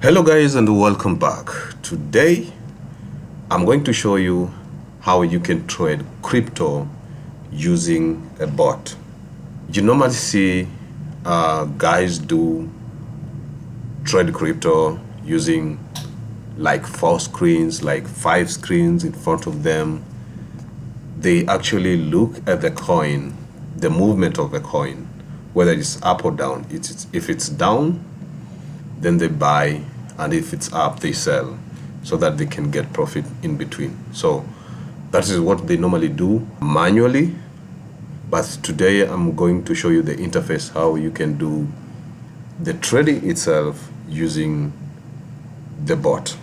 Hello guys and welcome back. Today I'm going to show you how you can trade crypto using a bot. You normally see guys do trade crypto using like 4 screens, like 5 screens in front of them. They actually look at the coin, the movement of the coin, whether it's up or down. If it's down, then they buy, and if it's up, they sell, so that they can get profit in between. So that is what they normally do manually. But today I'm going to show you the interface, how you can do the trading itself using the bot.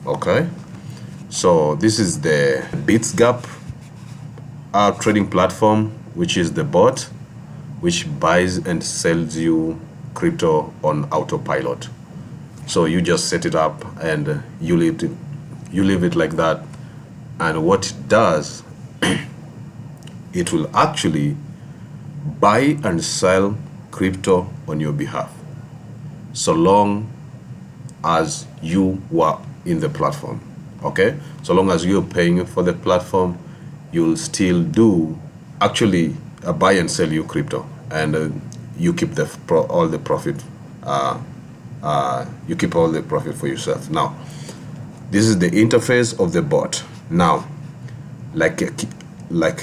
Okay, so this is the BITSGAP trading platform, which is the bot which buys and sells you crypto on autopilot. So you just set it up and you leave it like that, and what it does, it will actually buy and sell crypto on your behalf, so long as you were in the platform. Okay, so long as you're paying for the platform, you'll still do actually buy and sell you crypto, and you keep all the profit. You keep all the profit for yourself. Now, this is the interface of the bot. Now, like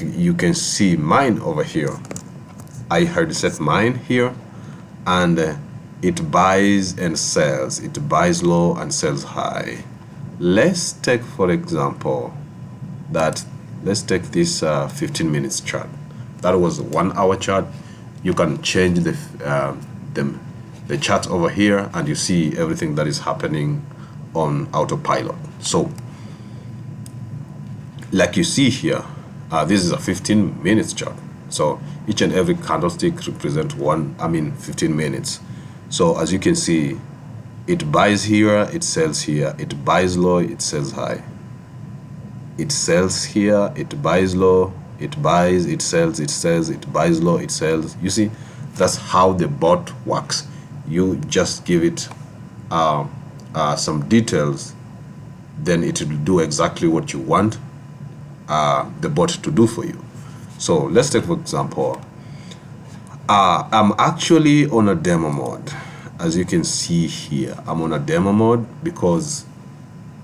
you can see mine over here. I had set mine here, and it buys and sells. It buys low and sells high. Let's take, for example, let's take this 15 minutes chart. That was a 1 hour chart. You can change the chart over here, and you see everything that is happening on autopilot. So like you see here, this is a 15 minutes chart. So each and every candlestick represents 15 minutes. So as you can see, it buys here, it sells here, it buys low, it sells high, it sells here, it buys low, it buys, it sells, it buys low, it sells. You see, that's how the bot works. You just give it some details, then it will do exactly what you want the bot to do for you. So let's take, for example, I'm actually on a demo mode. As you can see here, I'm on a demo mode because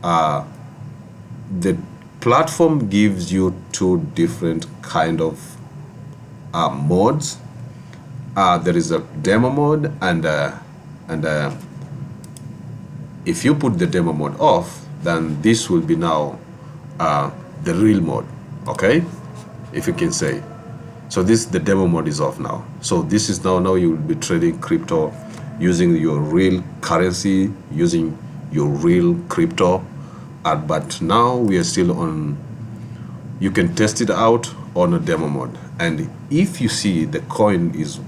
the platform gives you 2 different kind of modes. There is a demo mode, and if you put the demo mode off, then this will be now the real mode. Okay, if you can say. So the demo mode is off now. So this is now you will be trading crypto using your real currency, using your real crypto. But now we are still on, you can test it out on a demo mode, and if you see the coin is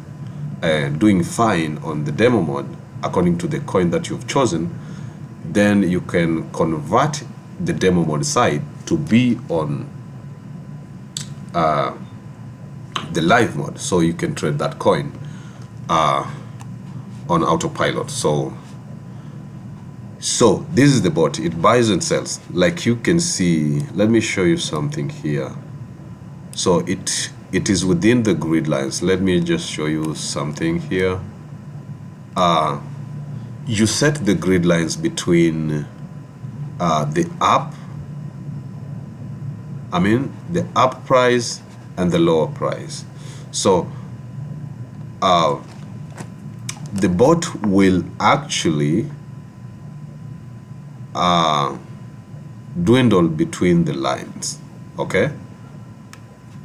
doing fine on the demo mode according to the coin that you've chosen, then you can convert the demo mode side to be on the live mode, so you can trade that coin on autopilot. So this is the bot. It buys and sells, like you can see. Let me show you something here. So it is within the grid lines. Let me just show you something here. You set the grid lines between the up price and the lower price. So the bot will actually dwindle between the lines. Okay,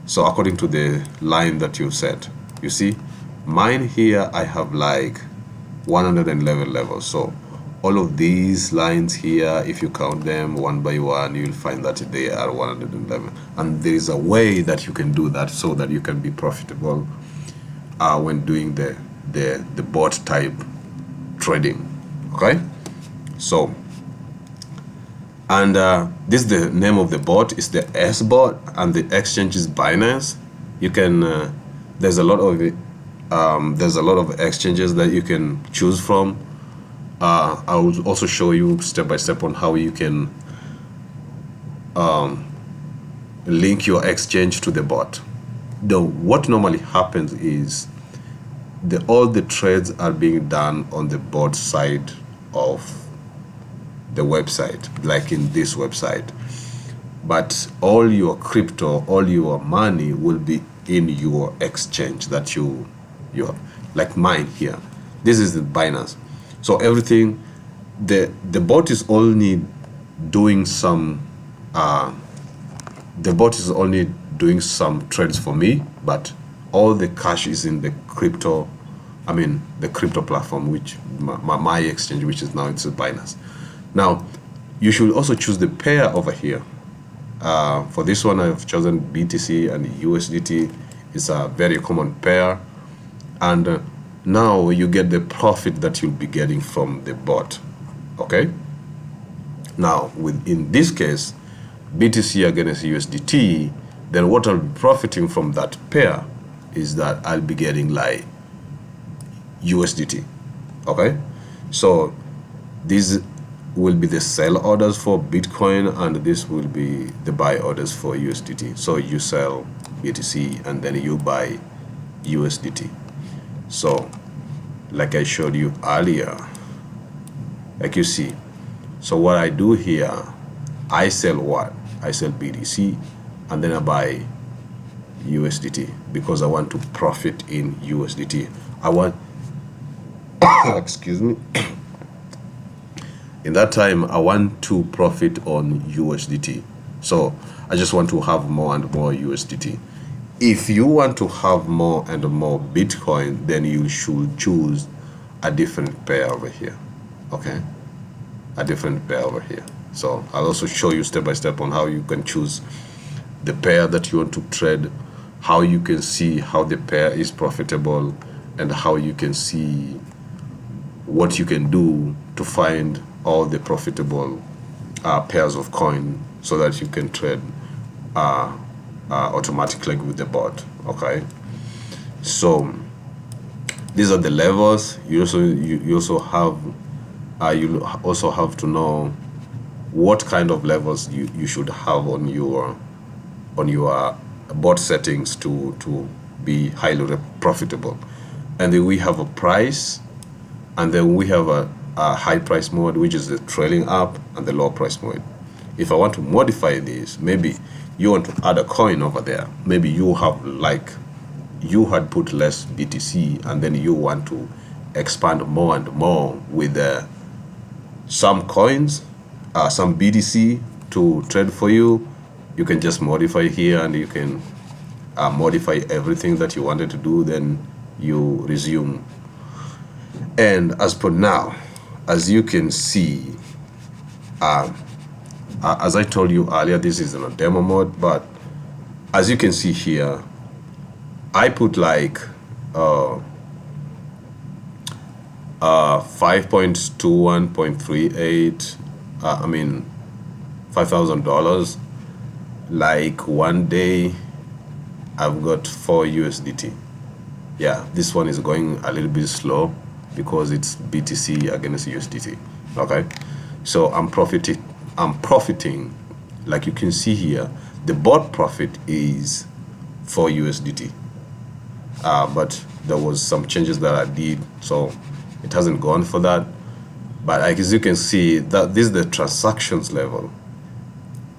so according to the line that you set, you see mine here, I have like 111 levels. So all of these lines here, if you count them one by one, you'll find that they are 111. And there is a way that you can do that so that you can be profitable when doing the bot type trading. Okay, so and this is the name of the bot, is the S bot, and the exchange is Binance. You can there's a lot of exchanges that you can choose from. I will also show you step by step on how you can link your exchange to the bot. What normally happens is all the trades are being done on the bot side of the website, like in this website, but all your crypto, all your money will be in your exchange that you like mine here. This is the Binance. So everything, the bot is only doing some the bot is only doing some trades for me, but all the cash is in the crypto, the crypto platform, which my exchange, which is now it's a Binance. Now you should also choose the pair over here. For this one I've chosen BTC and USDT. It's a very common pair, and now you get the profit that you'll be getting from the bot. Okay, now in this case BTC against USDT, then what I'll be profiting from that pair is that I'll be getting like USDT. Okay, so these will be the sell orders for Bitcoin, and this will be the buy orders for USDT. So you sell BTC and then you buy USDT. So like I showed you earlier, like you see, so what I do here, I sell what? I sell BTC and then I buy USDT because I want to profit in USDT. I want excuse me, in that time I want to profit on USDT. So I just want to have more and more USDT. If you want to have more and more Bitcoin, then you should choose a different pair over here. Okay, a different pair over here. So I'll also show you step by step on how you can choose the pair that you want to trade, how you can see how the pair is profitable, and how you can see what you can do to find all the profitable pairs of coin so that you can trade automatically with the bot. Okay, so these are the levels. You also have to know what kind of levels you should have on your bot settings to be highly profitable. And then we have a price, and then we have a high price mode, which is the trailing up, and the low price mode. If I want to modify this, maybe you want to add a coin over there, maybe you have, like, you had put less BTC and then you want to expand more and more with some coins, some BTC to trade for you, you can just modify here and you can modify everything that you wanted to do, then you resume. And as per now, as you can see, as I told you earlier, this is in a demo mode, but as you can see here, I put like 5.21.38, $5,000. Like one day I've got 4 USDT. Yeah, this one is going a little bit slow because it's BTC against USDT. Okay, so I'm profiting, like you can see here, the bot profit is 4 USDT. But there was some changes that I did, so it hasn't gone for that. But as you can see, that this is the transactions level.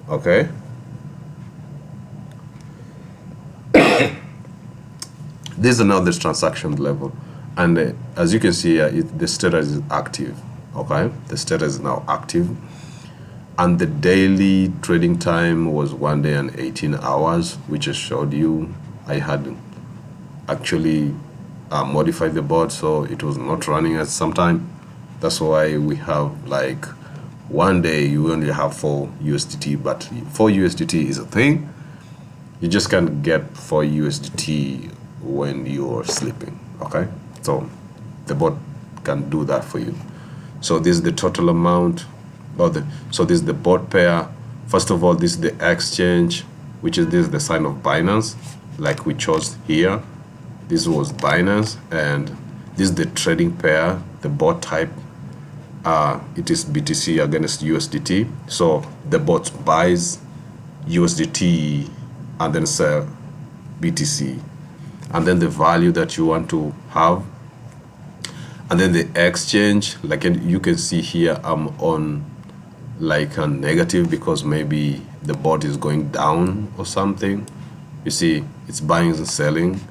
Okay, this is another transaction level, and as you can see, the status is active. Okay, the status is now active, and the daily trading time was 1 day and 18 hours, which I showed you. I had actually modified the bot so it was not running at some time. That's why we have like 1 day you only have 4 USDT, but 4 USDT is a thing. You just can't get 4 USDT when you're sleeping. Okay, so the bot can do that for you. So this is the total amount, so this is the bot pair. First of all, this is the exchange, which is this is the sign of Binance, like we chose here. This was Binance, and this is the trading pair, the bot type, it is BTC against USDT. So the bot buys USDT and then sell BTC, and then the value that you want to have, and then the exchange. Like you can see here, I'm on like a negative because maybe the bot is going down or something. You see, it's buying and selling.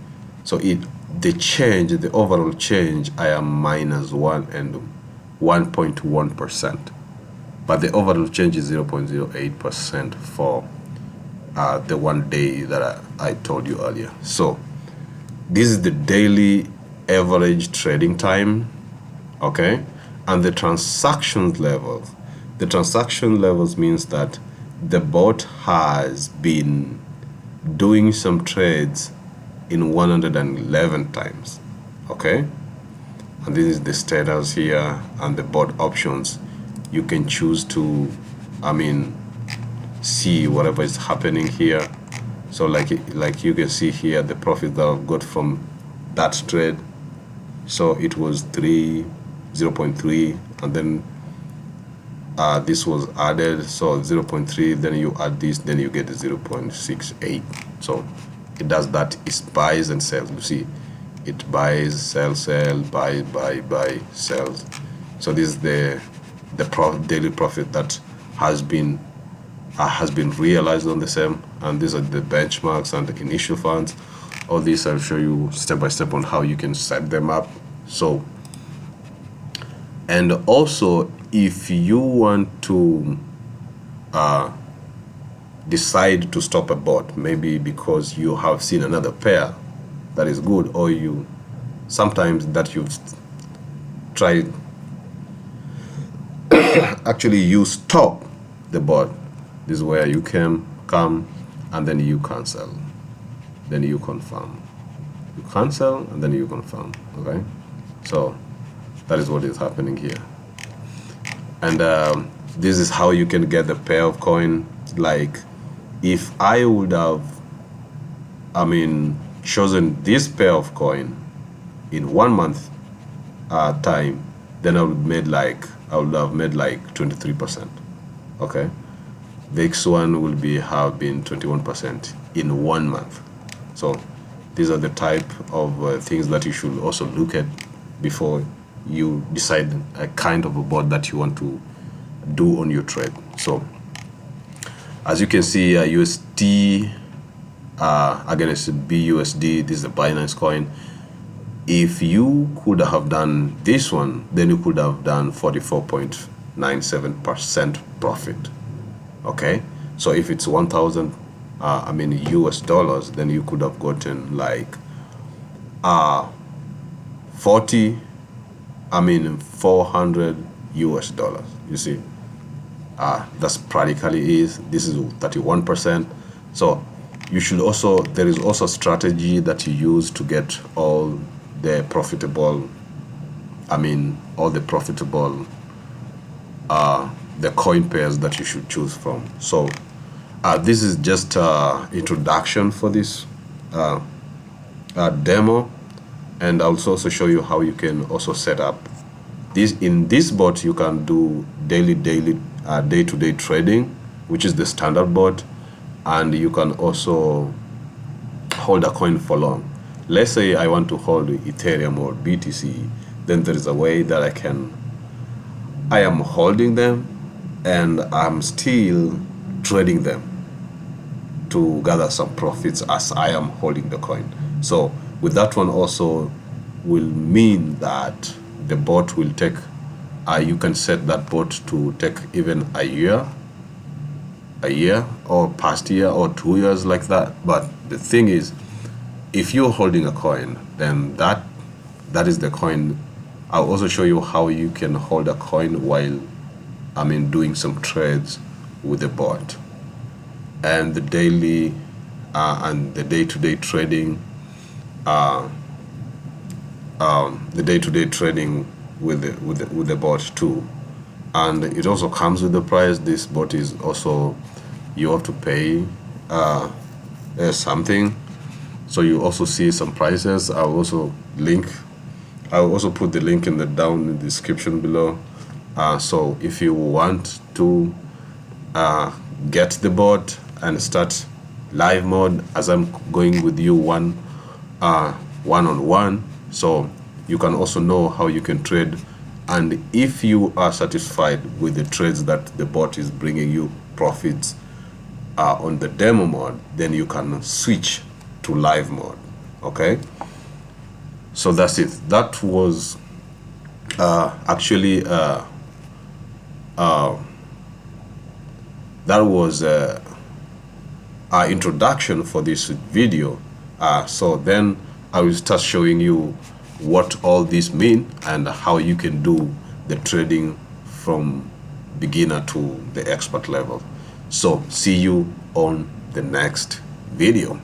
So the overall change, I am -1 and 1.1%, but the overall change is 0.08% for the 1 day that I told you earlier. So this is the daily average trading time, okay? And the transaction levels. The transaction levels means that the bot has been doing some trades in 111 times, okay? And this is the status here and the bot options. You can choose to, see whatever is happening here. So like you can see here the profit that I've got from that trade. So it was 0.3, and then this was added, so 0.3, then you add this, then you get 0.68. So it does that. It buys and sells. You see, it buys, sells, buy, sells. So this is the daily profit that has been realized on the same, and these are the benchmarks and the initial funds. All these I'll show you step by step on how you can set them up. So, and also if you want to decide to stop a bot, maybe because you have seen another pair that is good, or sometimes that you've tried, actually you stop the bot. This is where you can come and then you cancel, then you confirm, you cancel and then you confirm. Okay, so that is what is happening here. And this is how you can get the pair of coin. Like if I would have chosen this pair of coin in 1 month time, then I would have made like 23%. Okay, the X one will have been 21% in 1 month. So these are the type of things that you should also look at before you decide a kind of a bot that you want to do on your trade. So as you can see, USD against BUSD, this is the BINANCE coin. If you could have done this one, then you could have done 44.97% profit. Okay, so if it's 1,000 US dollars, then you could have gotten like 400 US dollars. You see, that's practically this is 31%. So you should also, there is also a strategy that you use to get all the profitable, the coin pairs that you should choose from. So this is just introduction for this demo, and I'll also show you how you can also set up this. In this bot you can do day-to-day trading, which is the standard bot, and you can also hold a coin for long. Let's say I want to hold Ethereum or BTC, then there is a way that I am holding them and I'm still trading them to gather some profits as I am holding the coin. So with that one also will mean that the bot will take, you can set that bot to take even a year or past year or 2 years, like that. But the thing is, if you're holding a coin, then that is the coin. I'll also show you how you can hold a coin while doing some trades with the bot. And the daily and the day-to-day trading, with the bot too. And it also comes with the price. This bot is also, you have to pay something. So you also see some prices. I'll also put the link down in the description below. So if you want to get the bot and start live mode, as I'm going with you one-on-one, so you can also know how you can trade. And if you are satisfied with the trades that the bot is bringing you profits on the demo mode, then you can switch to live mode. Okay, so that's it. That was actually that was our introduction for this video. So then I will start showing you what all this mean and how you can do the trading from beginner to the expert level. So see you on the next video.